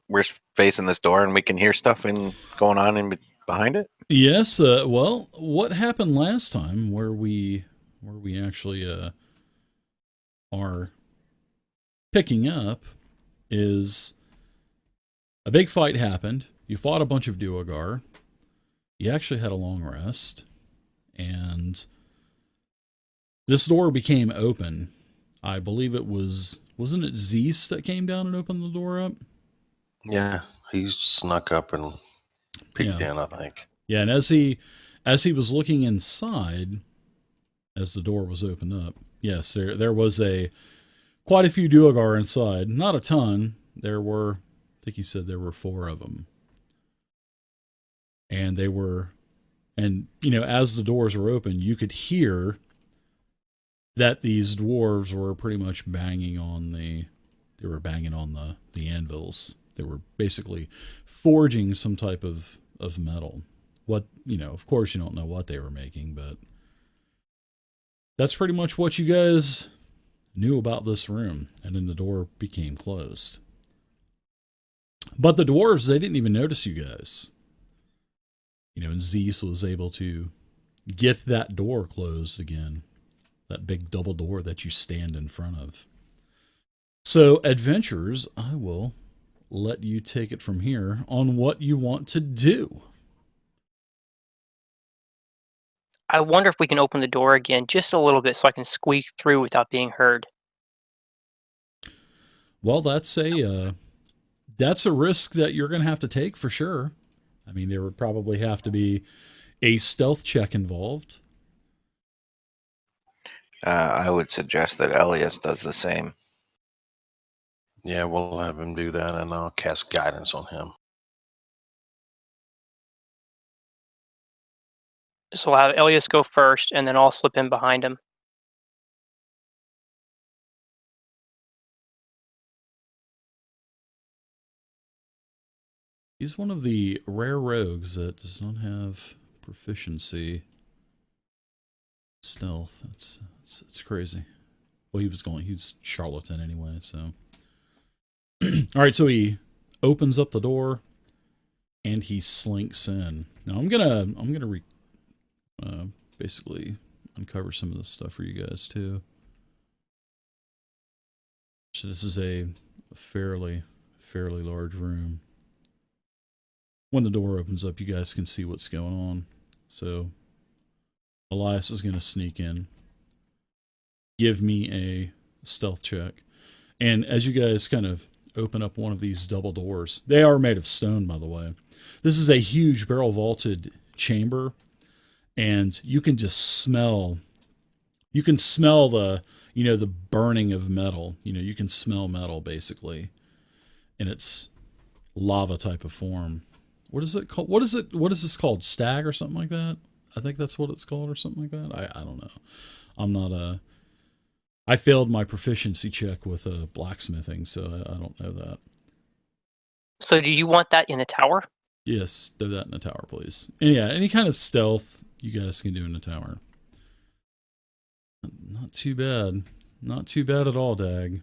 We're facing this door, and we can hear stuff going on behind it. Yes. Well, what happened last time, where we actually are picking up, is a big fight happened. You fought a bunch of Duergar. You actually had a long rest, and this door became open. I believe it wasn't it Zeus that came down and opened the door up? Yeah, he snuck up and peeked Yeah. in, I think. Yeah, and as he was looking inside, as the door was opened up, yes, there was quite a few Duergar inside. Not a ton. There were, I think he said there were 4 of them, and as the doors were open, you could hear that these dwarves were pretty much banging on the anvils. They were basically forging some type of metal. Of course you don't know what they were making, but that's pretty much what you guys knew about this room. And then the door became closed. But the dwarves, they didn't even notice you guys. And Zeus was able to get that door closed again. That big double door that you stand in front of. So, adventurers, I will let you take it from here on what you want to do. I wonder if we can open the door again just a little bit so I can squeak through without being heard. Well, that's a risk that you're going to have to take for sure. I mean, there would probably have to be a stealth check involved. I would suggest that Elias does the same. Yeah, we'll have him do that, and I'll cast guidance on him. So we'll have Elias go first, and then I'll slip in behind him. He's one of the rare rogues that does not have proficiency stealth. It's crazy. Well, he's charlatan anyway, so. All right, so he opens up the door and he slinks in. Now I'm gonna basically uncover some of this stuff for you guys too. So this is a fairly large room. When the door opens up, you guys can see what's going on. So Elias is going to sneak in. Give me a stealth check. And as you guys kind of open up one of these double doors, they are made of stone, by the way. This is a huge barrel vaulted chamber, and you can just smell the burning of metal. You can smell metal basically in its lava type of form. What is it called? What is this called? Stag or something like that? I think that's what it's called or something like that. I don't know. I failed my proficiency check with blacksmithing, so I don't know that. So do you want that in a tower? Yes, do that in a tower, please. And yeah, any kind of stealth you guys can do in a tower. Not too bad. Not too bad at all, Dag.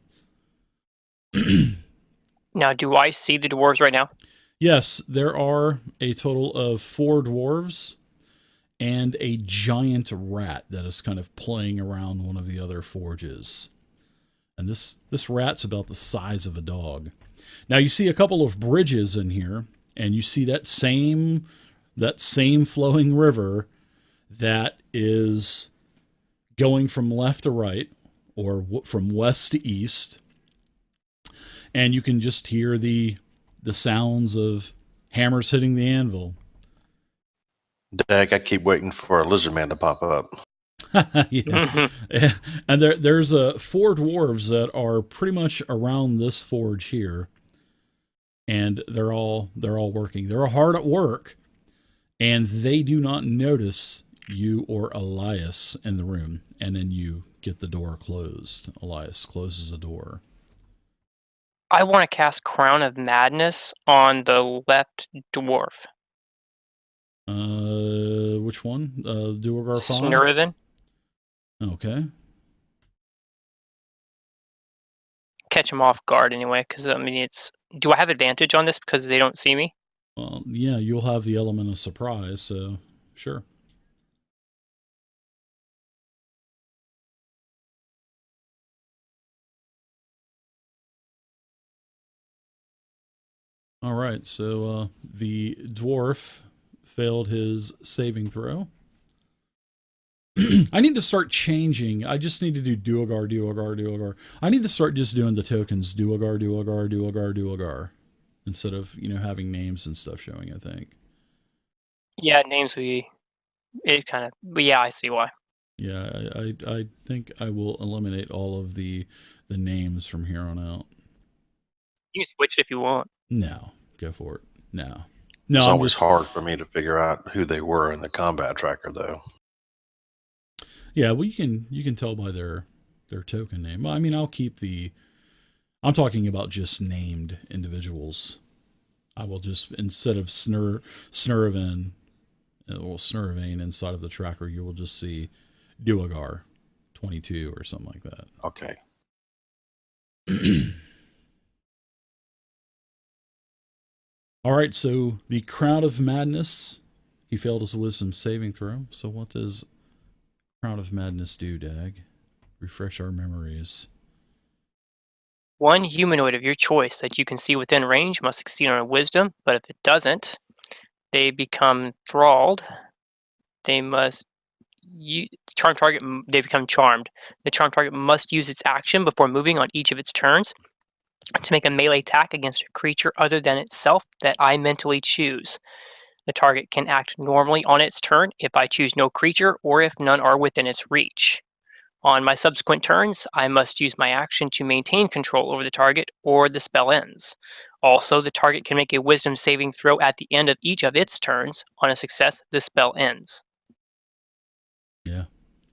Now, do I see the dwarves right now? Yes, there are a total of 4 dwarves and a giant rat that is kind of playing around one of the other forges. And this rat's about the size of a dog. Now you see a couple of bridges in here, and you see that same flowing river that is going from left to right, or from west to east. And you can just hear the sounds of hammers hitting the anvil. Dag, I keep waiting for a lizard man to pop up. Yeah. And there's 4 dwarves that are pretty much around this forge here, and they're all working. They're hard at work, and they do not notice you or Elias in the room. And then you get the door closed. Elias closes the door. I want to cast Crown of Madness on the left dwarf. Which one? Duergar Fawn? Snurrivan. Okay. Catch him off guard anyway, because I mean it's Do I have advantage on this because they don't see me? Well, yeah, you'll have the element of surprise, so sure. All right, so the dwarf failed his saving throw. I need to start changing. I just need to do Duergar, Duergar, Duergar. I need to start just doing the tokens Duergar, Duergar, Duergar, Duergar, instead of having names and stuff showing. I think. Yeah, names it kind of. But yeah, I see why. Yeah, I think I will eliminate all of the names from here on out. You can switch if you want. No, go for it. No, It's I'm always just hard for me to figure out who they were in the combat tracker, though. Yeah, well, you can tell by their token name. Well, I mean, I'll keep I'm talking about just named individuals. I will just, instead of Snurvane inside of the tracker, you will just see Duergar 22 or something like that. Okay. All right, so the Crown of Madness, he failed his wisdom saving throw. So what does Crown of Madness do, Dag? Refresh our memories. One humanoid of your choice that you can see within range must succeed on a wisdom, but if it doesn't, they become thralled. They must charm target. They become charmed. The charm target must use its action before moving on each of its turns to make a melee attack against a creature other than itself that I mentally choose. The target can act normally on its turn if I choose no creature or if none are within its reach. On my subsequent turns, I must use my action to maintain control over the target or the spell ends. Also, the target can make a wisdom saving throw at the end of each of its turns. On a success, the spell ends. Yeah,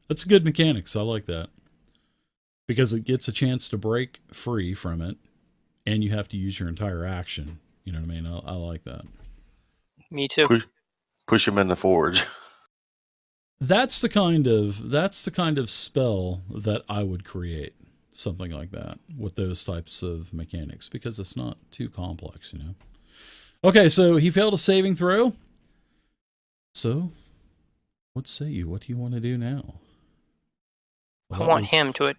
that's good mechanics. I like that. Because it gets a chance to break free from it, and you have to use your entire action. You know what I mean? I like that. Me too. Push him in the forge. That's the kind of spell that I would create. Something like that with those types of mechanics, because it's not too complex, Okay, so he failed a saving throw. So, what say you? What do you want to do now? Well, I want him to it.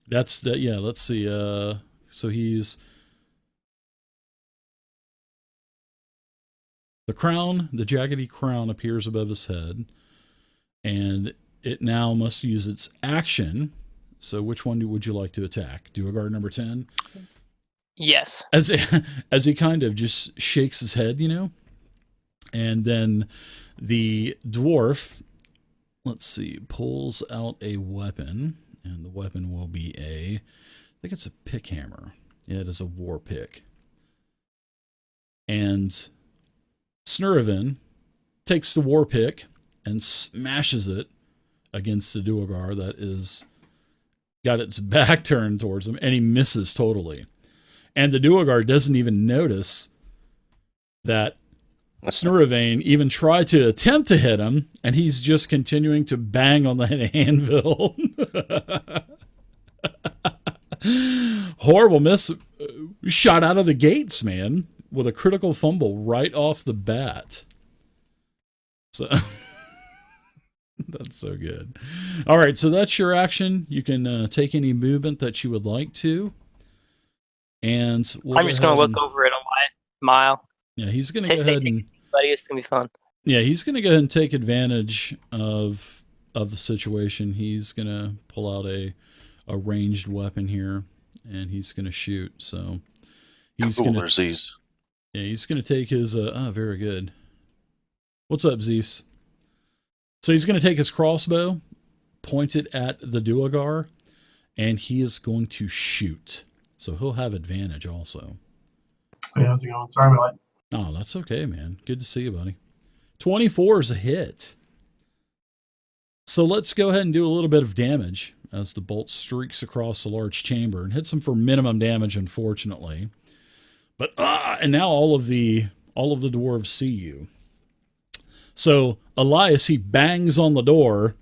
That's that. Yeah, let's see. So he's the crown. The jaggedy crown appears above his head, and it now must use its action. So which one would you like to attack? Duergar number 10? Yes. As he kind of just shakes his head, and then the dwarf, let's see, pulls out a weapon, and the weapon will be I think it's a pick hammer. Yeah, it is a war pick. And Snurvane takes the war pick and smashes it against the Duergar that is got its back turned towards him, and he misses totally. And the Duergar doesn't even notice that Snurvane even tried to attempt to hit him, and he's just continuing to bang on the anvil. Horrible miss. Shot out of the gates, man, with a critical fumble right off the bat. So that's so good. All right, so that's your action. You can take any movement that you would like to. And I'm just going to look over at Elias, smile. Yeah, he's going to go ahead and... Buddy, it's going to be fun. Yeah, he's going to go ahead and take advantage of the situation. He's going to pull out a ranged weapon here, and he's going to shoot. So he's going to... Yeah, he's going to take his... very good. What's up, Zeus? So he's going to take his crossbow, point it at the Duergar, and he is going to shoot. So he'll have advantage also. Hey, how's it going? Sorry about that. Oh, that's okay, man. Good to see you, buddy. 24 is a hit. So let's go ahead and do a little bit of damage as the bolt streaks across the large chamber and hits him for minimum damage, unfortunately. But and now all of the dwarves see you. So Elias, he bangs on the door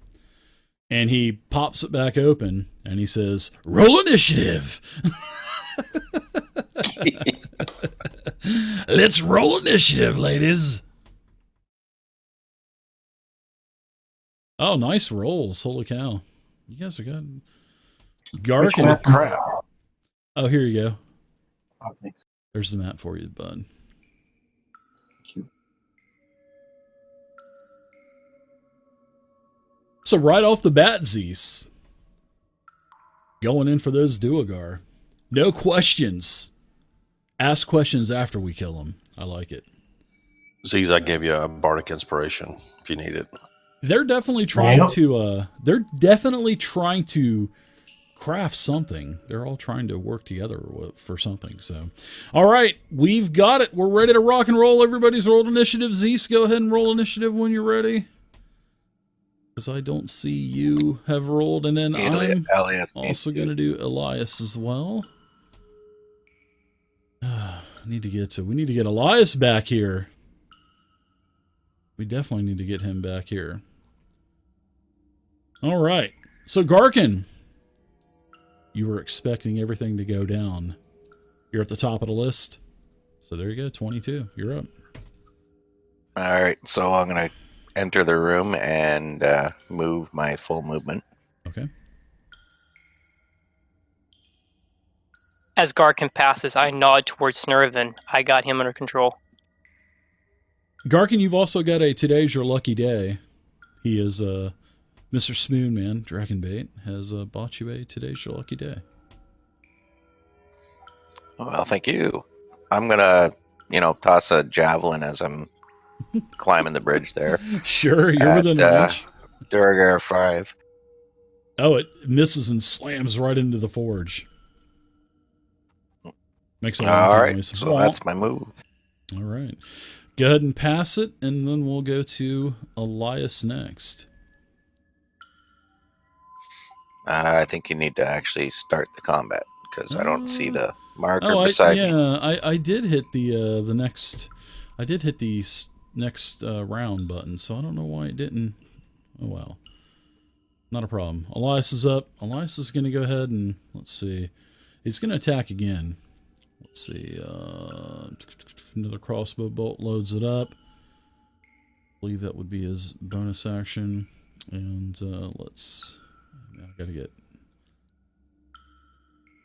and he pops it back open and he says, "Roll initiative." Let's roll initiative, ladies. Oh, nice rolls. Holy cow. You guys are good. Which Garkin. map crap? Oh, here you go. I think so. There's the map for you, bud. So right off the bat, Zeus. Going in for those Duergar. No questions. Ask questions after we kill them. I like it. Z's, I gave you a bardic inspiration if you need it. They're definitely trying to craft something. They're all trying to work together for something. So, all right, we've got it. We're ready to rock and roll. Everybody's rolled initiative. Zeus, go ahead and roll initiative when you're ready. Because I don't see you have rolled. And then I'm also going to do Elias as well. We need to get Elias back here. We definitely need to get him back here. All right. So, Garkin, you were expecting everything to go down. You're at the top of the list. So there you go, 22. You're up. All right, so I'm going to enter the room and move my full movement. Okay. As Garkin passes, I nod towards Snurvin. I got him under control. Garkin, you've also got a Today's Your Lucky Day. He is Mr. Spoonman, Dragonbait, has bought you a Today's Your Lucky Day. Well, thank you. I'm going to, toss a javelin as I'm climbing the bridge there. Sure, you're within reach. Duergar 5. Oh, it misses and slams right into the forge. Makes a lot All of right, noise. so that's my move. All right. Go ahead and pass it, and then we'll go to Elias next. Uh-huh. I think you need to actually start the combat because I don't see the marker beside me. I did hit the next. I did hit the next round button, so I don't know why it didn't. Oh well, not a problem. Elias is up. Elias is going to go ahead and let's see. He's going to attack again. Let's see. Another crossbow bolt loads it up. I believe that would be his bonus action. And let's. I gotta get.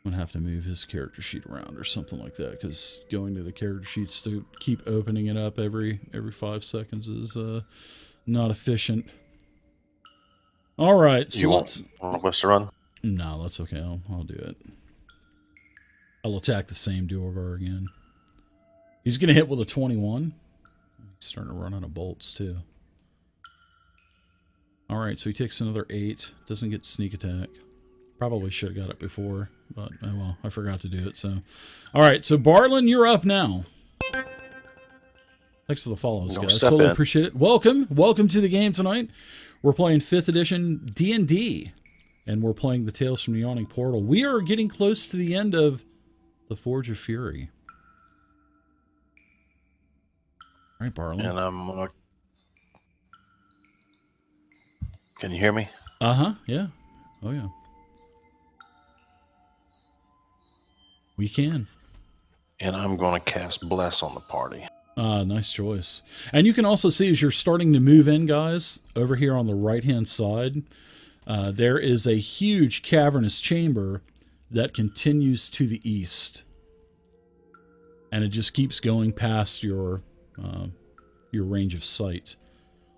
I'm gonna have to move his character sheet around or something like that because going to the character sheets to keep opening it up every 5 seconds is not efficient. All right, so you want us to run? No, that's okay. I'll do it. I'll attack the same Duergar again. He's gonna hit with a 21. He's starting to run out of bolts too. All right, so he takes another 8. Doesn't get sneak attack. Probably should have got it before, but oh well, I forgot to do it. So, all right, so Bartlin, you're up now. Thanks for the follows, guys. Totally appreciate it. Welcome to the game tonight. We're playing 5th edition D&D, and we're playing the Tales from the Yawning Portal. We are getting close to the end of the Forge of Fury. All right, Bartlin. And I'm. Can you hear me? Yeah. Oh yeah. We can. And I'm going to cast Bless on the party. Nice choice. And you can also see as you're starting to move in, guys, over here on the right-hand side, there is a huge cavernous chamber that continues to the east. And it just keeps going past your range of sight.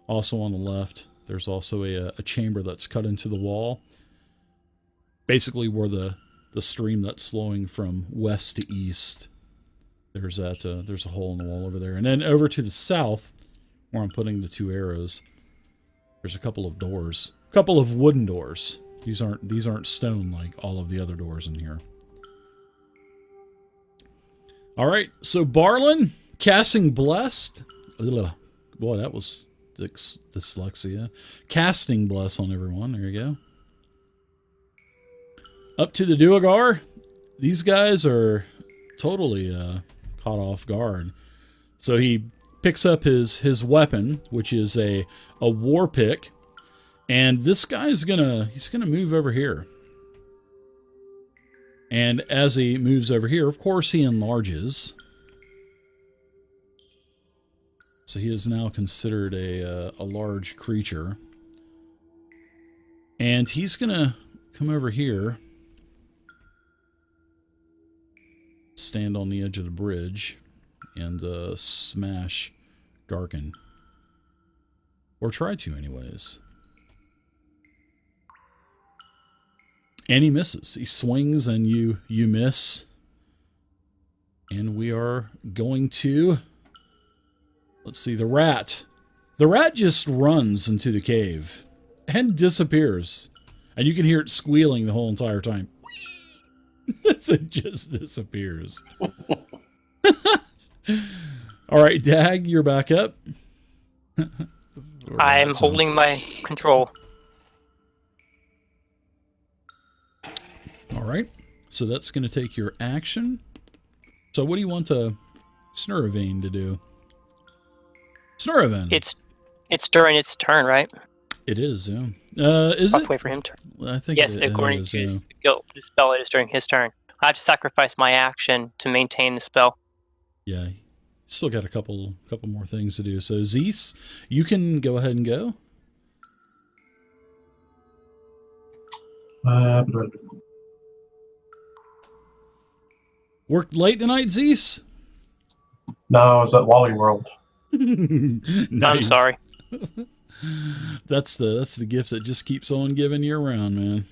Also on the left, there's also a chamber that's cut into the wall. Basically where the stream that's flowing from west to east. There's a hole in the wall over there. And then over to the south, where I'm putting the 2 arrows, there's a couple of doors. A couple of wooden doors. These aren't stone like all of the other doors in here. Alright, so Bartlin, casting Blessed. Ugh, boy, that was dyslexia. Casting Bless on everyone. There you go. Up to the Duergar. These guys are totally caught off guard. So he picks up his weapon, which is a war pick, and this guy is he's gonna move over here. And as he moves over here, of course, he enlarges. So he is now considered a large creature. And he's going to come over here, stand on the edge of the bridge, and smash Garkin. Or try to, anyways. And he misses. He swings and you miss. And we are going to... Let's see, the rat. The rat just runs into the cave and disappears. And you can hear it squealing the whole entire time. So it just disappears. All right, Dag, you're back up. I'm holding my control. All right, so that's going to take your action. So what do you want Snurravane to do? Snurravane. It's during its turn, right? It is, yeah. Is I'll it? wait for him to. I think Yes, it according is, to yeah. the spell, it is during his turn. I have to sacrifice my action to maintain the spell. Yeah, still got a couple more things to do. So Zeus, you can go ahead and go. Worked late tonight, Zeus? No, I was at Wally World. Nice. I'm sorry. That's the gift that just keeps on giving year round, man.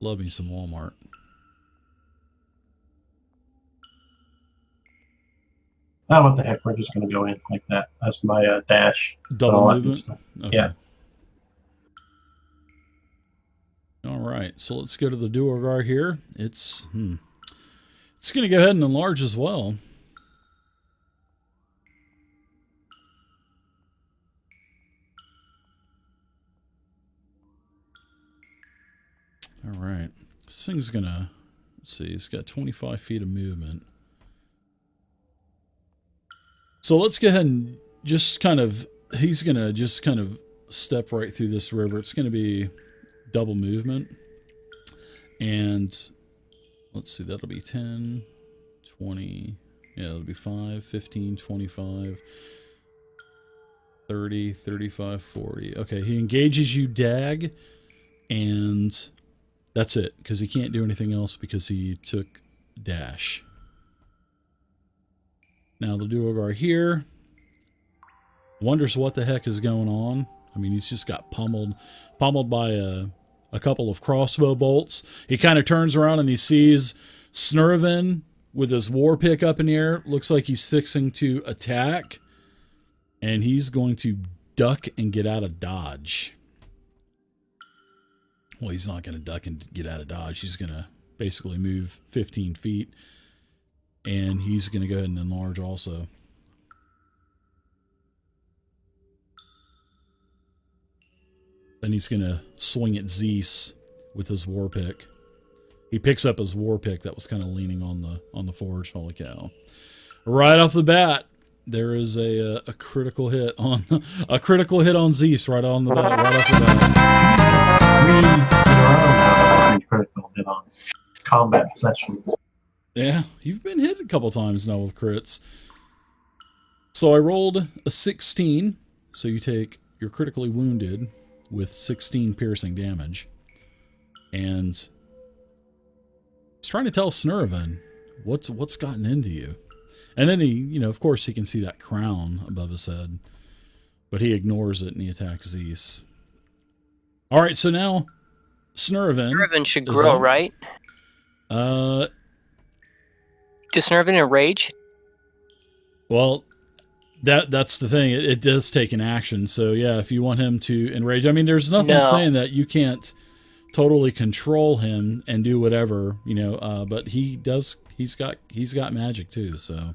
Love me some Walmart. Oh, what the heck? We're just going to go in like that. That's my dash. Double All that good movement? stuff. Okay. Yeah. All right, so let's go to the Duergar here. It's going to go ahead and enlarge as well. All right, this thing's going to, let's see, it's got 25 feet of movement. So let's go ahead and just kind of, he's going to just kind of step right through this river. It's going to be double movement. And let's see, that'll be 10, 20, yeah, it'll be 5, 15, 25, 30, 35, 40. Okay, he engages you, Dag, and that's it, because he can't do anything else because he took dash. Now the Duergar here wonders what the heck is going on. I mean, he's just got pummeled by a couple of crossbow bolts. He kind of turns around and he sees Snurravin with his war pick up in the air. Looks like he's fixing to attack. And he's going to duck and get out of dodge. Well, he's not going to duck and get out of dodge. He's going to basically move 15 feet. And he's going to go ahead and enlarge also. Then he's going to swing at Zeus with his war pick. He picks up his war pick that was kind of leaning on the forge. Holy cow! Right off the bat, there is a critical hit on Zeus right on the bat, right off the bat. 3 in a row now. Critical hit on combat sessions. Yeah, you've been hit a couple times now with crits. So I rolled a 16. So you're critically wounded with 16 piercing damage. And it's trying to tell Snurravin what's gotten into you. And then he, of course he can see that crown above his head. But he ignores it and he attacks Zeus. Alright, so now Snurravin should grow, right? Does Snurravin enrage? Well, that's the thing. It does take an action. So yeah, if you want him to enrage, I mean, there's nothing saying that you can't totally control him and do whatever, but he does. He's got magic too. So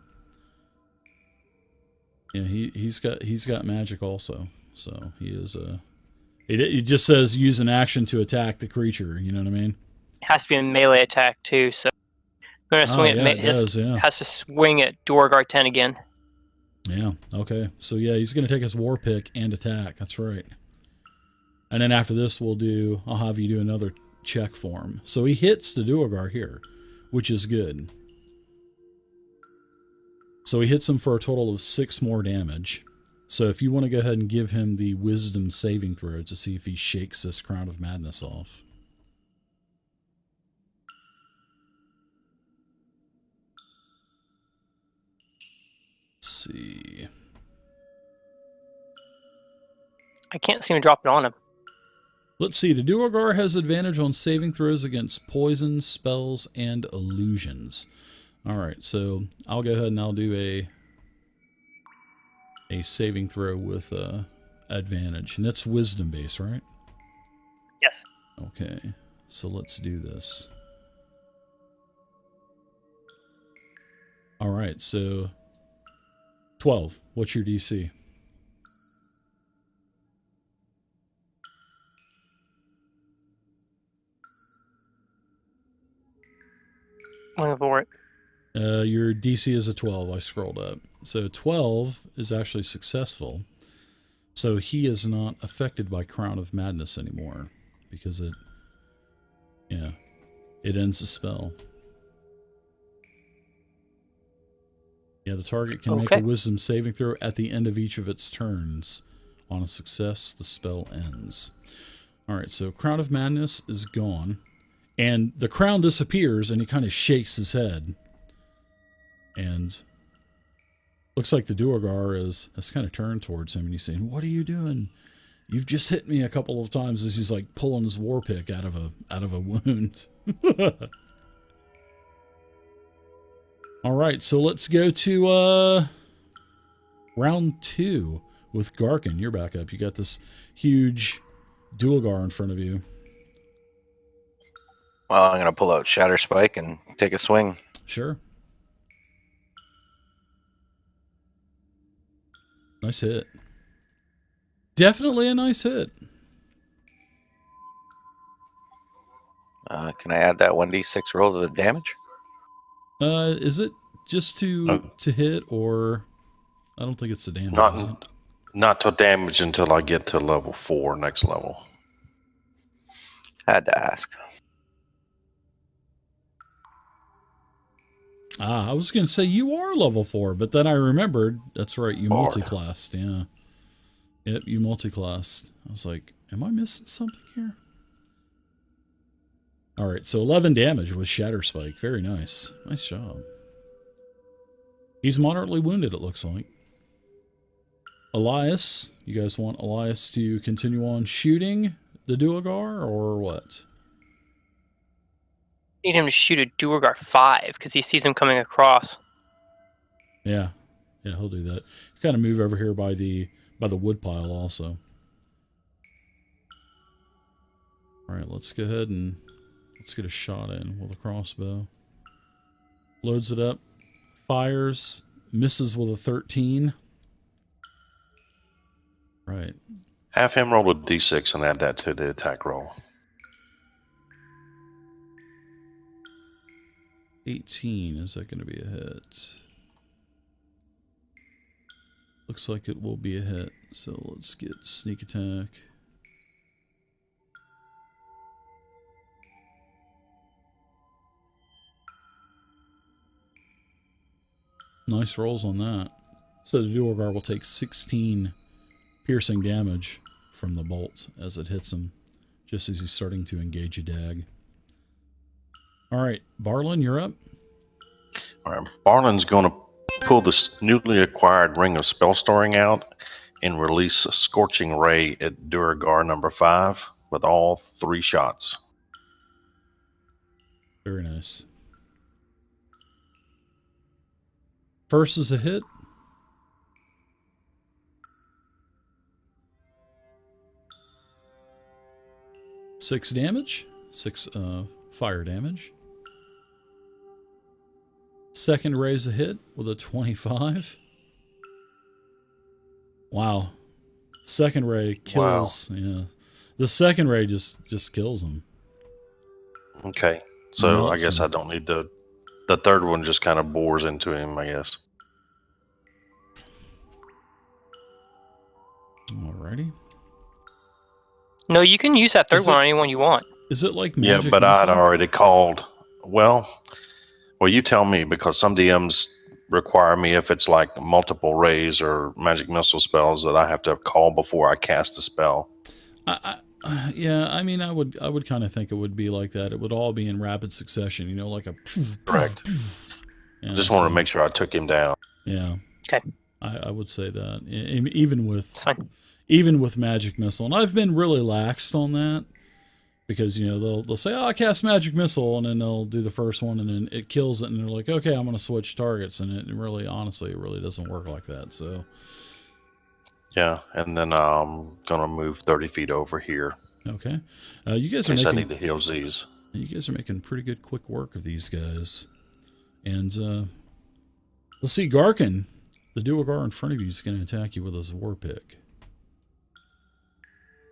yeah, he's got magic also. So he is it just says use an action to attack the creature. You know what I mean? It has to be a melee attack too. So I'm gonna swing has to swing at Duergar 10 again. Yeah, okay. So yeah, he's going to take his war pick and attack. That's right. And then after this, I'll have you do another check for him. So he hits the Duergar here, which is good. So he hits him for a total of 6 more damage. So if you want to go ahead and give him the wisdom saving throw to see if he shakes this Crown of Madness off. Let's see. I can't seem to drop it on him. Let's see. The Duergar has advantage on saving throws against poison, spells, and illusions. All right, so I'll go ahead and I'll do a saving throw with advantage, and that's wisdom based, right? Yes. Okay, so let's do this. All right, so 12. What's your DC? Looking for it. Your DC is a 12. I scrolled up. So 12 is actually successful. So he is not affected by Crown of Madness anymore because it ends the spell. Yeah, the target can make a wisdom saving throw at the end of each of its turns. On a success, the spell ends. All right, so Crown of Madness is gone. And the crown disappears, and he kind of shakes his head. And looks like the Duergar has kind of turned towards him, and he's saying, "What are you doing? You've just hit me a couple of times." As he's like pulling his war pick out of a wound. All right, so let's go to round 2 with Garkin. You're back up. You got this huge Duergar in front of you. Well, I'm going to pull out Shatter Spike and take a swing. Sure. Nice hit. Definitely a nice hit. Can I add that 1d6 roll to the damage? Is it just to hit, or I don't think it's the damage. Is it? Not to damage until I get to level 4, next level. Had to ask. I was going to say you are level 4, but then I remembered, that's right, you multi-classed, yeah. Yep, you multi-classed. I was like, am I missing something here? All right, so 11 damage with Shatter Spike. Very nice. Nice job. He's moderately wounded, it looks like. Elias, you guys want Elias to continue on shooting the Duergar, or what? Need him to shoot a Duergar 5 because he sees him coming across. Yeah, he'll do that. Kind of move over here by the wood pile also. All right, let's go ahead and let's get a shot in with a crossbow. Loads it up, fires, misses with a 13. Right. Have him roll a d6 and add that to the attack roll. 18, is that going to be a hit? Looks like it will be a hit. So let's get sneak attack. Nice rolls on that. So the Duergar will take 16 piercing damage from the bolt as it hits him, just as he's starting to engage a dag. All right, Barlin, you're up. All right, Barlin's going to pull this newly acquired Ring of Spell Storing out and release a Scorching Ray at Duergar number 5 with all 3 shots. Very nice. First is a hit. Six damage. 6 fire damage. Second ray's a hit with a 25. Wow. Second ray kills. Wow. Yeah. The second ray just kills him. Okay. So I guess I don't need the third one just kind of bores into him, I guess. Alrighty. No, you can use that third one on anyone you want. Is it like Yeah, magic but I had missile? already called. Well, you tell me, because some DMs require me, if it's like multiple rays or magic missile spells, that I have to call before I cast a spell. Yeah, I mean, I would kind of think it would be like that. It would all be in rapid succession, you know, like a Correct. Yeah, Just wanted so, to make sure I took him down. Yeah. Okay. I would say that even It's fine. with magic missile, and I've been really laxed on that because you know they'll say, "Oh, I cast magic missile," and then they'll do the first one, and then it kills it, and they're like, "Okay, I'm going to switch targets," and it really, honestly, it really doesn't work like that. So Yeah, and then I'm gonna move 30 feet over here. okay, you guys In are case I making need to heal Z's. you guys are making pretty good quick work of these guys, and let's see, Garkin, the Duergar in front of you is going to attack you with his war pick.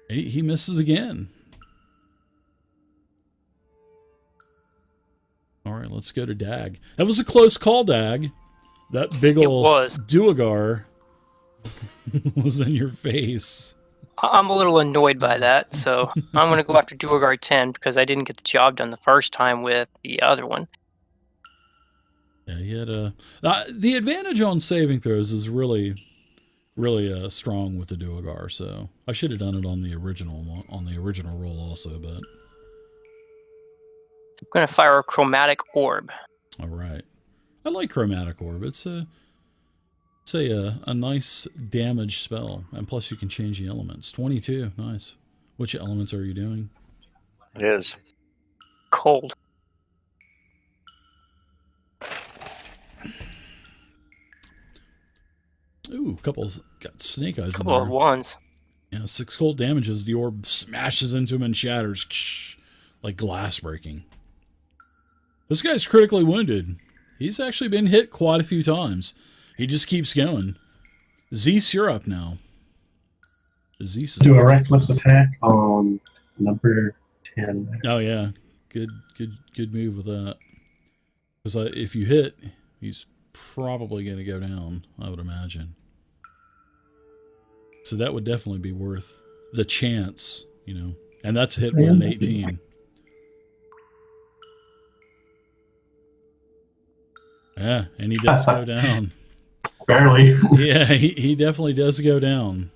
He misses again. All right, let's go to Dag. That was a close call, Dag. That big old Duergar was in your face. I'm a little annoyed by that, so I'm going to go after Duergar 10 because I didn't get the job done the first time with the other one. Yeah, he had the advantage on saving throws is really strong with the Duergar, so I should have done it on the original roll also, but I'm going to fire a Chromatic Orb. all right. I like Chromatic Orb. It's a nice damage spell, and plus you can change the elements. 22, nice. Which elements are you doing? It is. Cold. Ooh, got snake eyes in Couple there. of ones. Yeah, 6 cold damages. The orb smashes into him and shatters like glass breaking. This guy's critically wounded. He's actually been hit quite a few times. He just keeps going. Zeus, you're up now. Zeus is Do a reckless attack on number 10. Oh yeah, good move with that. Because if you hit, he's probably going to go down, I would imagine. So that would definitely be worth the chance, you know. And that's hit with an 18. Yeah, and he does go down. Barely. Yeah, he definitely does go down.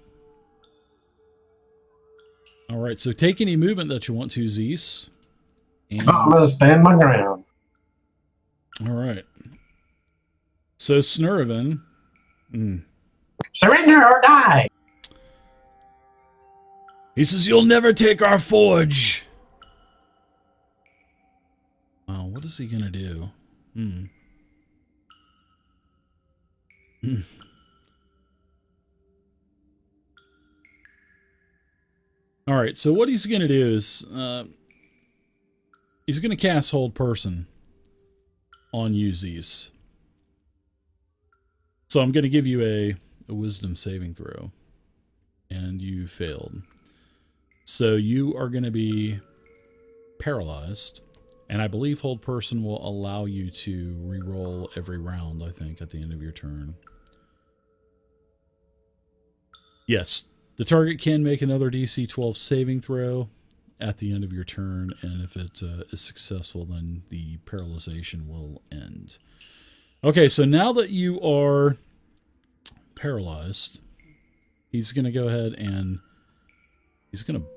All right, so take any movement that you want to, Zeus. And I'm going to stand my ground. all right. So Snurvin. Surrender or die! He says, "You'll never take our forge." Oh, what is he going to do? All right, so what he's going to do is he's going to cast Hold Person on you, Zeus. So I'm going to give you a wisdom saving throw. And you failed. So you are going to be paralyzed. And I believe Hold Person will allow you to re-roll every round, I think, at the end of your turn. Yes, the target can make another DC 12 saving throw at the end of your turn. And if it is successful, then the paralyzation will end. Okay, so now that you are paralyzed, he's going to go ahead and he's going to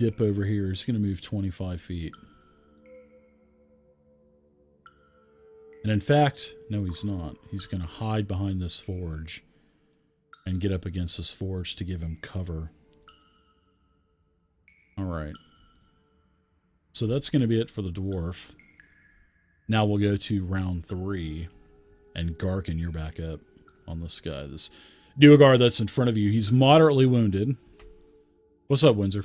dip over here. He's going to move 25 feet. And in fact, no, he's not. He's going to hide behind this forge and get up against this forge to give him cover. All right. So that's going to be it for the dwarf. Now we'll go to round 3. And Garkin, you're back up on this guy. This Duergar that's in front of you. He's moderately wounded. What's up, Windsor?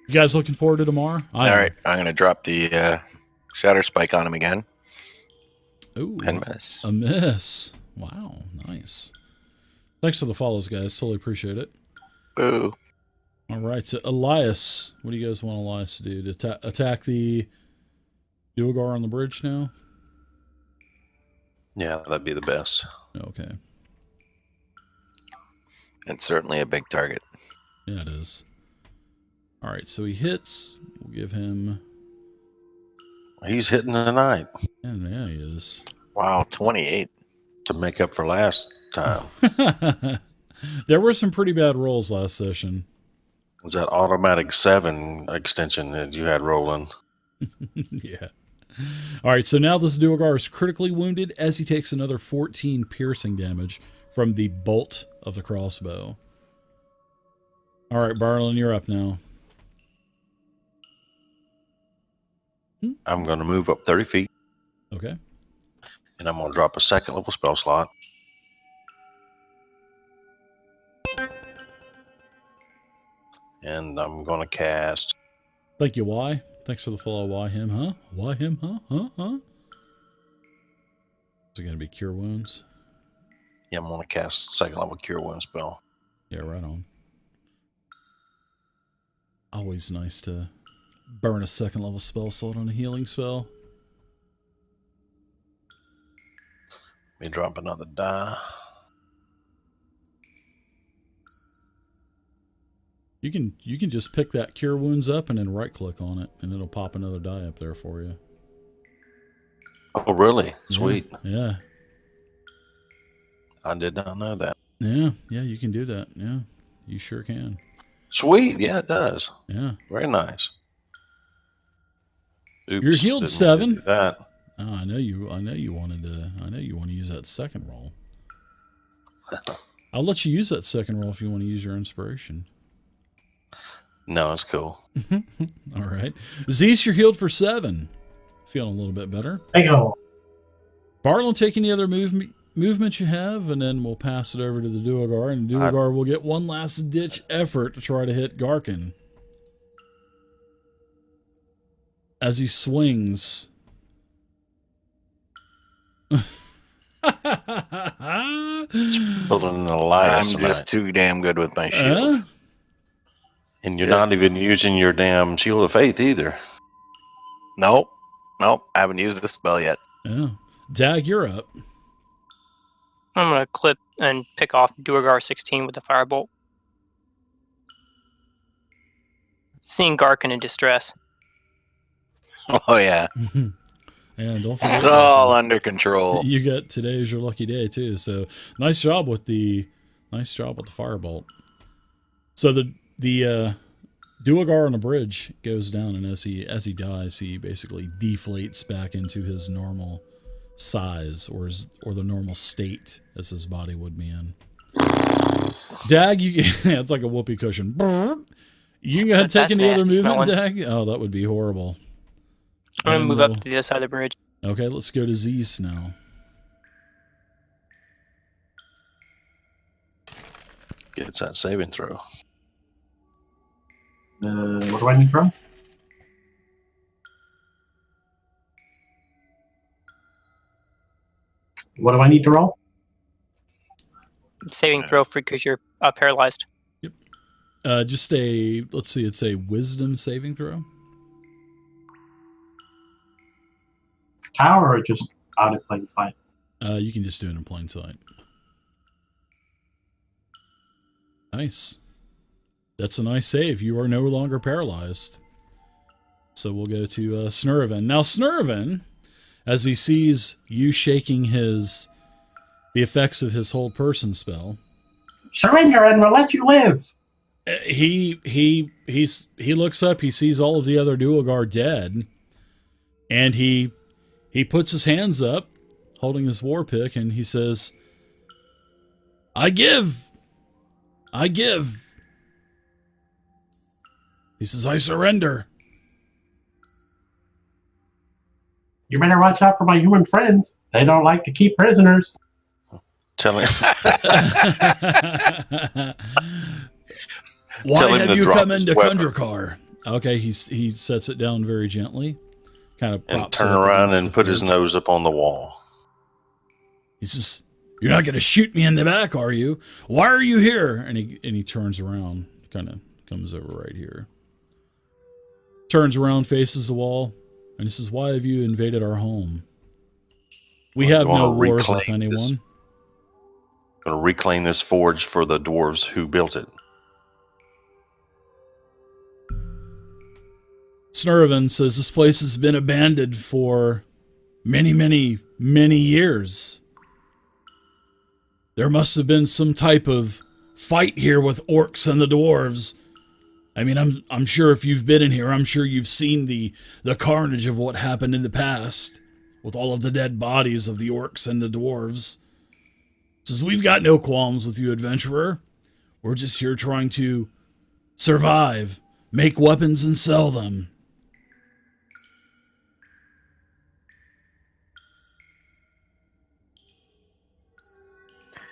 You guys looking forward to tomorrow? All right, I'm going to drop the Shatter Spike on him again. Ooh, And miss. a miss. Wow, nice. Thanks for the follows, guys. Totally appreciate it. Boo. All right, so Elias, what do you guys want Elias to do? To attack the Duergar on the bridge now? Yeah, that'd be the best. Okay. It's certainly a big target. Yeah, it is. All right, so he hits. We'll give him. He's hitting tonight And yeah, he is. Wow, 28. to make up for last time. There were some pretty bad rolls last session. Was that automatic 7 extension that you had rolling? Yeah. All right, so now this Duergar is critically wounded as he takes another 14 piercing damage from the bolt of the crossbow. All right, Barlin, you're up now. I'm going to move up 30 feet, Okay. and I'm going to drop a 2nd level spell slot. And I'm going to cast... Thank you, Y. Thanks for the follow. Why him, huh? Why him, huh? Huh? Is it going to be Cure Wounds? Yeah, I'm going to cast 2nd level Cure Wound spell. Yeah, right on. Always nice to burn a 2nd level spell slot on a healing spell. Let me drop another die. You can just pick that Cure Wounds up and then right click on it, and it'll pop another die up there for you. Oh, really? Sweet. Yeah. I did not know that. Yeah, you can do that. Yeah, you sure can. Sweet. Yeah, it does. Yeah. Very nice. Oops, You're healed didn't 7. mean to do that. Oh, I know you want to use that 2nd roll. I'll let you use that 2nd roll if you want to use your inspiration. No, it's cool. All right. Zeus, you're healed for 7. Feeling a little bit better. Hang on. Barlin, take any other movement you have, and then we'll pass it over to the Duergar, and the Duergar will get one last ditch effort to try to hit Garkin. As he swings. Building an alliance. I'm just too damn good with my shield. And you're not even using your damn Shield of Faith either. Nope. I haven't used this spell yet. Yeah. Dag, you're up. I'm going to clip and pick off Duergar 16 with the firebolt. Seeing Garkin in distress. Oh, yeah. And don't forget, It's all under control. you got today is your lucky day too. So nice job with the firebolt. So the Duergar on the bridge goes down, and as he dies, he basically deflates back into his normal size, or the normal state as his body would be in. Dag, it's like a whoopee cushion. You can go ahead and take any other movement, Dag? Oh, that would be horrible. I'm going to move up to the other side of the bridge. Okay, let's go to Zeus now. Gets that saving throw. What do I need from? What do I need to roll? Saving throw for because you're paralyzed. Yep. Just let's see, it's a wisdom saving throw. Tower or just out of plain sight? You can just do it in plain sight. Nice. That's a nice save. You are no longer paralyzed. So we'll go to Snurven. Now Snurven, as he sees you shaking the effects of his hold person spell, surrender and we'll let you live. He looks up. He sees all of the other Duergar dead, and he puts his hands up, holding his war pick, and he says, "I give." He says, "I surrender." You better watch out for my human friends. They don't like to keep prisoners. Tell him. Why him have to you drop come his into weapon. Kundrakar? Okay, he sets it down very gently, kind of And props turn it up around against and the put his fridge. nose up on the wall. He says, "You're not going to shoot me in the back, are you? Why are you here?" And he turns around, kind of comes over right here. Turns around, faces the wall, and he says, "Why have you invaded our home? We Well, have you no wanna wars with reclaim this- anyone." Going to reclaim this forge for the dwarves who built it. Snurvan says this place has been abandoned for many, many, many years. There must have been some type of fight here with orcs and the dwarves. I mean, I'm sure if you've been in here, I'm sure you've seen the carnage of what happened in the past with all of the dead bodies of the orcs and the dwarves. Says, we've got no qualms with you, adventurer. We're just here trying to survive, make weapons, and sell them.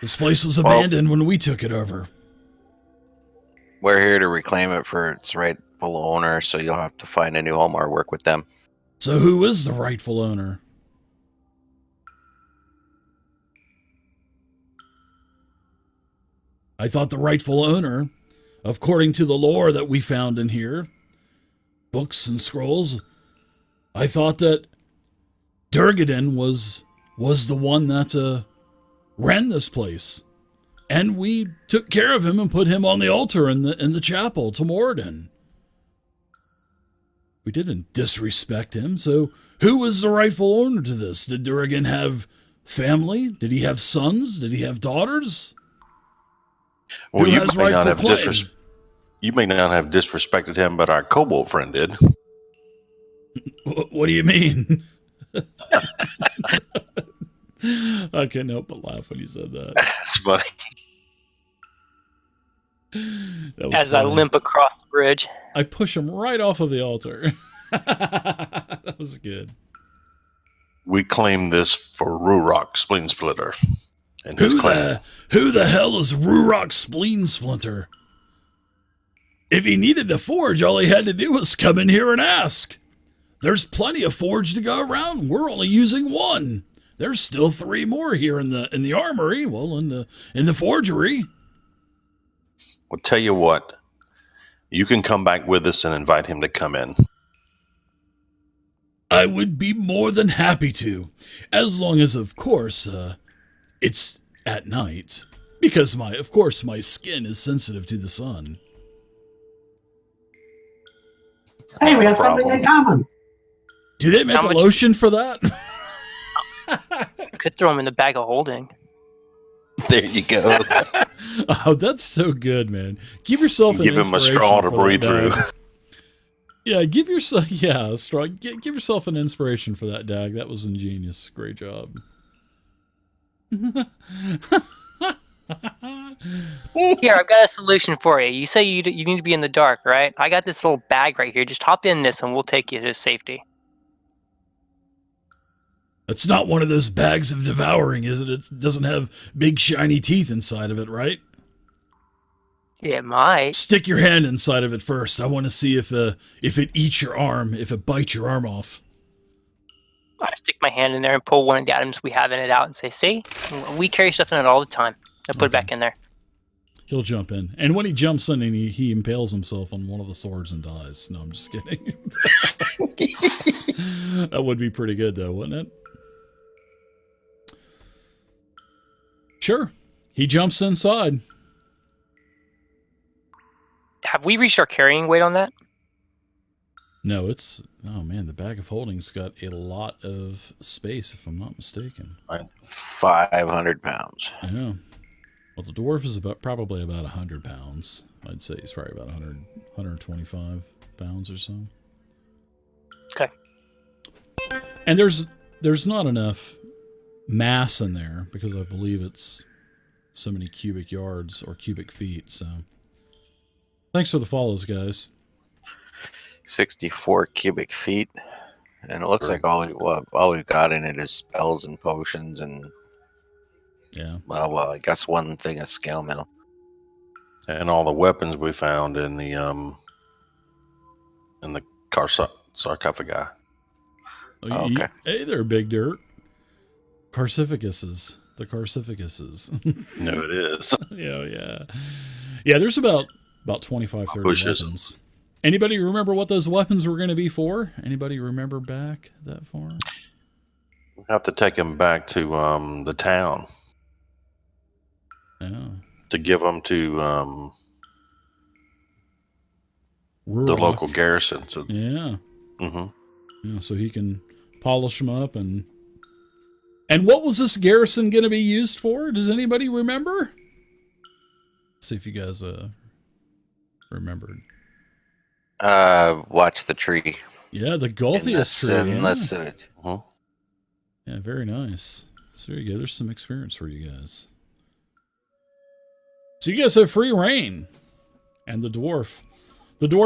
This place was abandoned when we took it over. We're here to reclaim it for its rightful owner, so you'll have to find a new home or work with them. So who is the rightful owner? I thought the rightful owner, according to the lore that we found in here, books and scrolls, I thought that Durgadin was the one that ran this place. And we took care of him and put him on the altar in the chapel to Moradin. We didn't disrespect him, so who was the rightful owner to this? Did Durgan have family? Did he have sons? Did he have daughters? Well, Who you has may not rightful have claim? you may not have disrespected him, but our kobold friend did. What do you mean? I couldn't help but laugh when you said that. That's funny. That was As I funny. limp across the bridge. I push him right off of the altar. That was good. We claim this for Rurok Spleen Splitter and his clan. Who the hell is Rurok Spleen Splinter? If he needed a forge, all he had to do was come in here and ask. There's plenty of forge to go around. We're only using one. There's still 3 more here in the armory. Well, in the forgery. Well, tell you what, you can come back with us and invite him to come in. I would be more than happy to, as long as, of course, it's at night, because my skin is sensitive to the sun. Hey, we have Problem. something in common. Do they make How a much- lotion for that? Could throw him in the bag of holding. There you go. Oh, that's so good, man. Give yourself an Give him a inspiration straw to for breathe that, through. Dag. Yeah, give yourself a straw. Give yourself an inspiration for that, Dag. That was ingenious. Great job. Here, I've got a solution for you. You say you need to be in the dark, right? I got this little bag right here. Just hop in this and we'll take you to safety. It's not one of those bags of devouring, is it? It doesn't have big shiny teeth inside of it, right? It might. Stick your hand inside of it first. I want to see if it eats your arm, if it bites your arm off. I stick my hand in there and pull one of the items we have in it out and say, see? We carry stuff in it all the time. I put it back in there. He'll jump in. And when he jumps in, and he impales himself on one of the swords and dies. No, I'm just kidding. That would be pretty good, though, wouldn't it? Sure. He jumps inside. Have we reached our carrying weight on that? No, it's... Oh, man, the bag of holding's got a lot of space, if I'm not mistaken. 500 pounds. Yeah. Well, the dwarf is probably about 100 pounds. I'd say he's probably about 100, 125 pounds or so. Okay. And there's not enough mass in there because I believe it's so many cubic yards or cubic feet. So thanks for the follows, guys. 64 cubic feet. And it looks like all we've got in it is spells and potions and, Yeah. well, I guess one thing is scale mail. And all the weapons we found in the sarcophagi. Oh, Okay. Hey there, Big Dirt. Carciphaguses. The Carciphaguses. No, it is. Yeah. Yeah, there's about 25, 30 Bushes. weapons. Anybody remember what those weapons were going to be for? Anybody remember back that far? We have to take him back to the town Yeah. to give them to the Ruroc. local garrison. So Yeah. Mm-hmm. So he can polish them up. And what was this garrison going to be used for? Does anybody remember? Let's see if you guys remembered. Watch the tree. Yeah, the Gulthius tree. Yeah, very nice. So there you go. There's some experience for you guys. So you guys have free reign. And the dwarf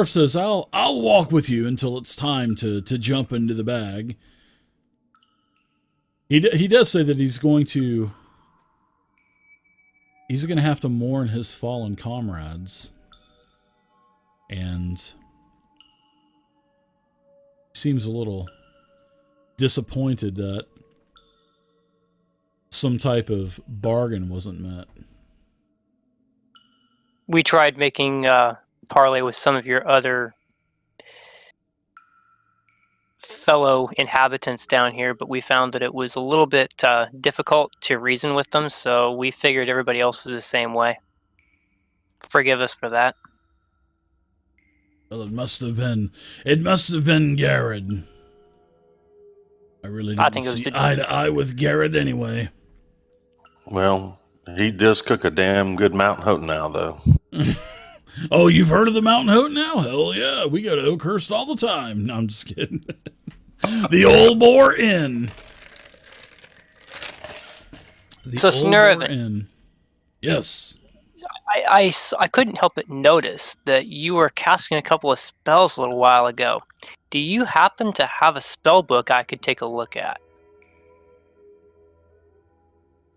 says, I'll walk with you until it's time to jump into the bag. He does say that he's going to have to mourn his fallen comrades. And he seems a little disappointed that some type of bargain wasn't met. We tried making parley with some of your other fellow inhabitants down here, but we found that it was a little bit difficult to reason with them, so we figured everybody else was the same way. Forgive us for that. Well, it must have been Garrett. I really didn't see eye to eye with Garrett anyway. Well, he does cook a damn good mountain hoat now, though. Oh, you've heard of the mountain hoat now? Hell yeah, we go to Oakhurst all the time. No, I'm just kidding. The Old Boar Inn. So, Snurvin. Yes. I couldn't help but notice that you were casting a couple of spells a little while ago. Do you happen to have a spell book I could take a look at?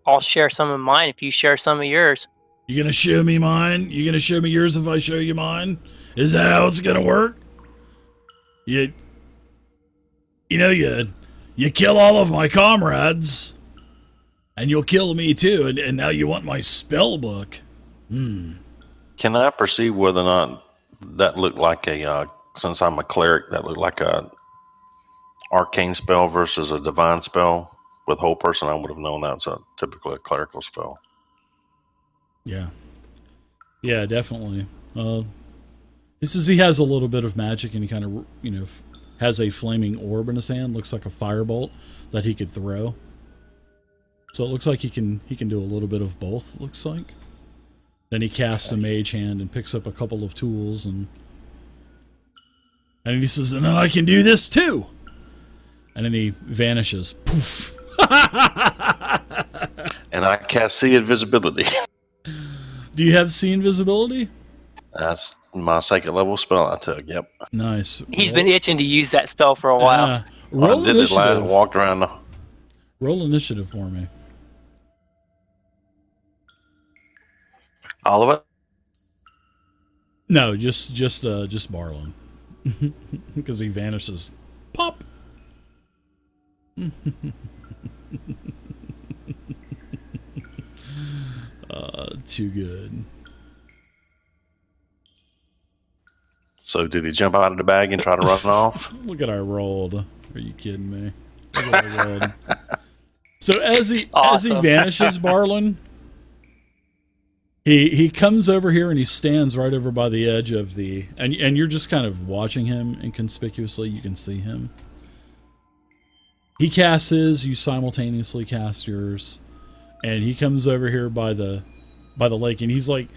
I'll share some of mine if you share some of yours. You gonna show me mine? You gonna show me yours if I show you mine? Is that how it's gonna work? You kill all of my comrades, and you'll kill me too, and now you want my spell book. Can I perceive whether or not that looked like since I'm a cleric, that looked like a arcane spell versus a divine spell? With whole person, I would have known that's typically a clerical spell. Yeah, definitely. He says he has a little bit of magic, and he kind of, has a flaming orb in his hand. Looks like a firebolt that he could throw. So it looks like he can do a little bit of both. Looks like. Then he casts a mage hand and picks up a couple of tools, and he says, "And then I can do this too." And then he vanishes. Poof. And I cast see invisibility. Do you have see invisibility? That's my second level spell I took. Yep. Nice. He's been itching to use that spell for a while. Roll I did it last. Walked around. Roll initiative for me. All of it? No, just Barlin, because he vanishes. Pop. Too good. So did he jump out of the bag and try to run off? Look at I rolled. Are you kidding me? Look at I rolled. So as he vanishes, Barlin, he comes over here and he stands right over by the edge of and you're just kind of watching him inconspicuously. You can see him. He casts his, you simultaneously cast yours, and he comes over here by the lake, and he's like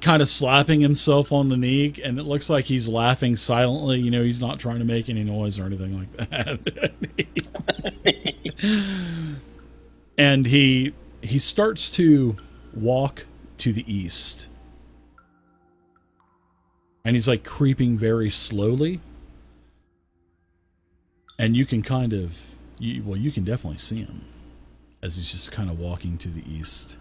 kind of slapping himself on the knee, and it looks like he's laughing silently. He's not trying to make any noise or anything like that. And he starts to walk to the east, and he's like creeping very slowly, and you can kind of. You can definitely see him as he's just kind of walking to the east.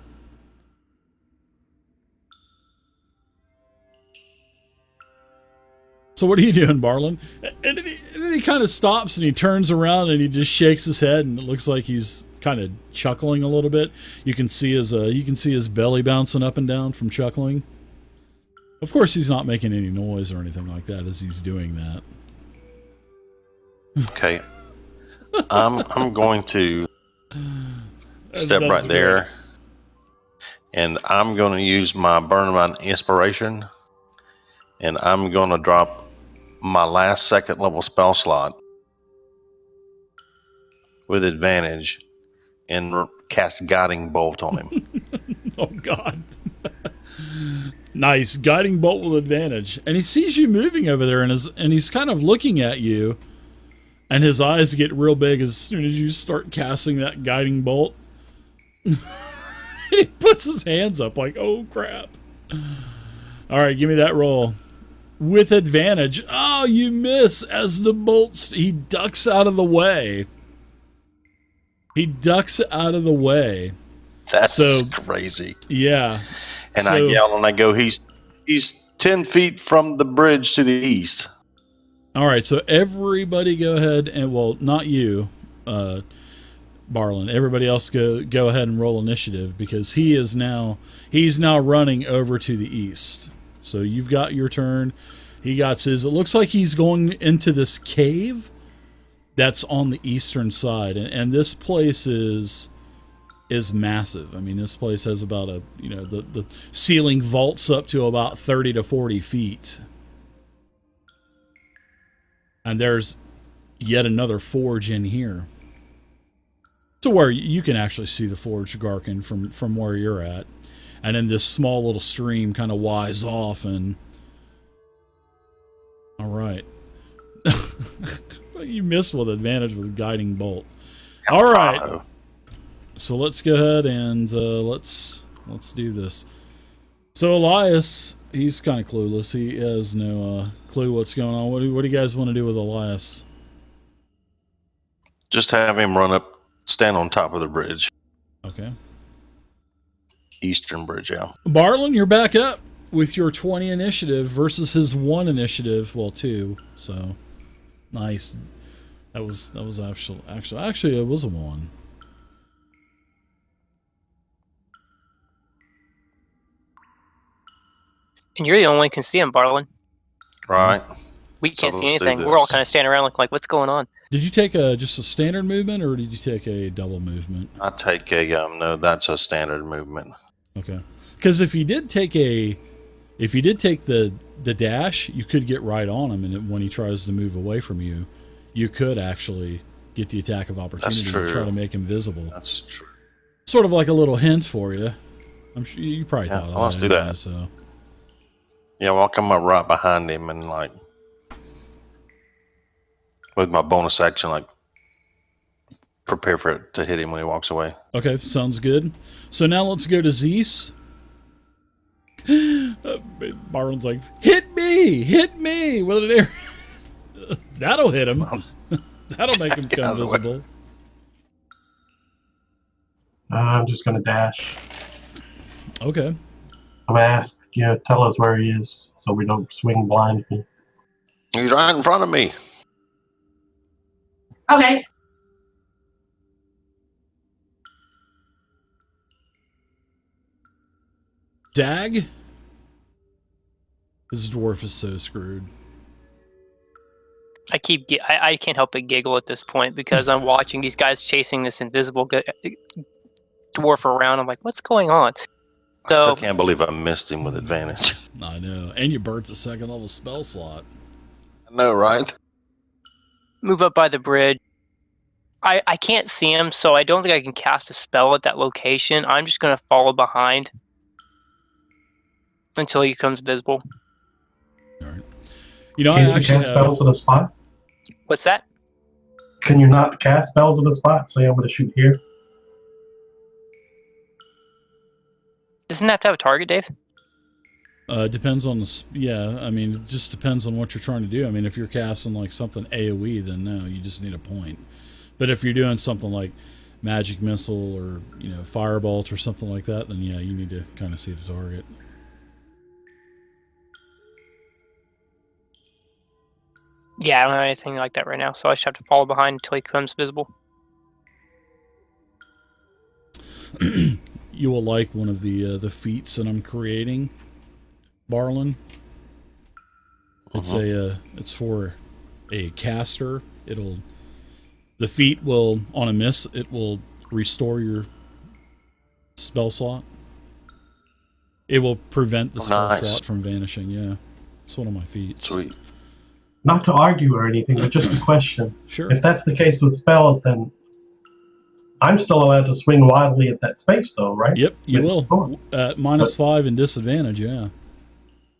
So what are you doing, Barlin? And then he kind of stops and he turns around and he just shakes his head, and it looks like he's kind of chuckling a little bit. You can see his belly bouncing up and down from chuckling. Of course, he's not making any noise or anything like that as he's doing that. Okay. I'm going to step right there, and I'm going to use my Burn Man inspiration, and I'm going to drop my last second level spell slot with advantage and cast Guiding Bolt on him. Oh, God. Nice. Guiding bolt with advantage. And he sees you moving over there, and he's kind of looking at you, and his eyes get real big as soon as you start casting that guiding bolt. And he puts his hands up like, oh, crap. All right, give me that roll. With advantage. Oh, you miss as the bolts. He ducks out of the way. He ducks out of the way. That's crazy. Yeah. And I yell and I go, he's 10 feet from the bridge to the east. All right, so everybody go ahead and, well, not you, Barlin. Everybody else go ahead and roll initiative, because he's now running over to the east. So you've got your turn. He got his. It looks like he's going into this cave that's on the eastern side, and this place is massive. I mean, this place has about the ceiling vaults up to about 30 to 40 feet. And there's yet another forge in here, to where you can actually see the forge, Garkin, from where you're at. And then this small little stream kind of winds off, and all right. You missed with advantage with guiding bolt. All right. So let's go ahead and let's do this. So Elias, he's kind of clueless. He has no clue what's going on. What do you guys want to do with Elias? Just have him run up, stand on top of the bridge. Okay. Eastern bridge, yeah. Barlin, you're back up with your 20 initiative versus his 1 initiative. Well, 2. So nice. That was actually it was a 1. And you're the only one who can see him, Barlin. Right. We can't So see let's do anything. We're all this. kind of standing around like, what's going on? Did you take just a standard movement, or did you take a double movement? I take a no. That's a standard movement. Okay. Because if you did take the dash, you could get right on him, and when he tries to move away from you, you could actually get the attack of opportunity and try to make him visible. That's true. Sort of like a little hint for you. I'm sure you probably Yeah, thought of well, let's that. do anyway, that. So. Yeah, well, I'll come up right behind him and with my bonus action, prepare for it to hit him when he walks away. Okay, sounds good. So now let's go to Zeus. Barlin's like, hit me with an arrow. That'll hit him. That'll make him come visible. I'm just going to dash. Okay. I'm going to ask, tell us where he is so we don't swing blindly. He's right in front of me. Okay. Dag? This dwarf is so screwed. I can't help but giggle at this point because I'm watching these guys chasing this invisible dwarf around. I'm like, what's going on? I still can't believe I missed him with advantage. I know. And you burnt a 2nd level spell slot. I know, right? Move up by the bridge. I can't see him, so I don't think I can cast a spell at that location. I'm just going to follow behind until he becomes visible. All right. I Can you actually cast spells at a spot? What's that? Can you not cast spells at a spot? Say I'm going to shoot here. Doesn't that have a target, Dave? Depends on I mean, it just depends on what you're trying to do. I mean, if you're casting like something AoE, then no, you just need a point. But if you're doing something like magic missile or firebolt or something like that, then yeah, you need to kind of see the target. Yeah, I don't have anything like that right now, so I just have to follow behind until he becomes visible. You will like one of the feats that I'm creating, Barlin. It's it's for a caster. The feat will, on a miss, it will restore your spell slot. It will prevent the spell slot from vanishing. Yeah, it's one of my feats. Sweet. not to argue or anything, but just a question. Sure. If that's the case with spells, then I'm still allowed to swing wildly at that space, though, right? Yep, you With will. -5 and disadvantage, yeah.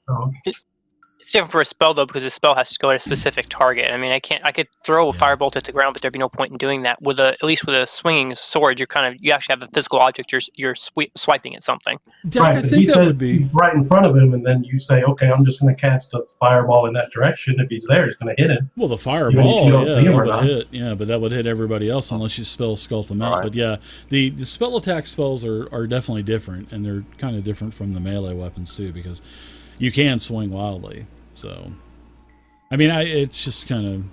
Oh, It's different for a spell though, because the spell has to go at a specific target. I mean, I could throw a Yeah. firebolt at the ground, but there'd be no point in doing that. At least with a swinging sword, you actually have a physical object. You're swiping at something. Dak, right, I but think he that says would be. he's right in front of him, and then you say, okay, I'm just going to cast a fireball in that direction. If he's there, he's going to hit him. Well, the Even if fireball, you don't yeah, see him that or would not. hit. Yeah, but that would hit everybody else unless you spell Skull them out. Right. But yeah, the spell attack spells are definitely different, and they're kind of different from the melee weapons too, because you can swing wildly. So, I mean, it's just kind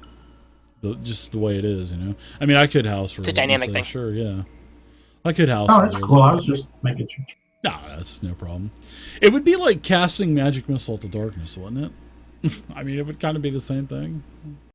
of just the way it is, you know. I mean, I could house for It's a little, dynamic so thing. Sure, yeah, I could house. Oh, for that's little. cool. I was just making sure. No, that's no problem. It would be like casting magic missile to darkness, wouldn't it? I mean, it would kind of be the same thing.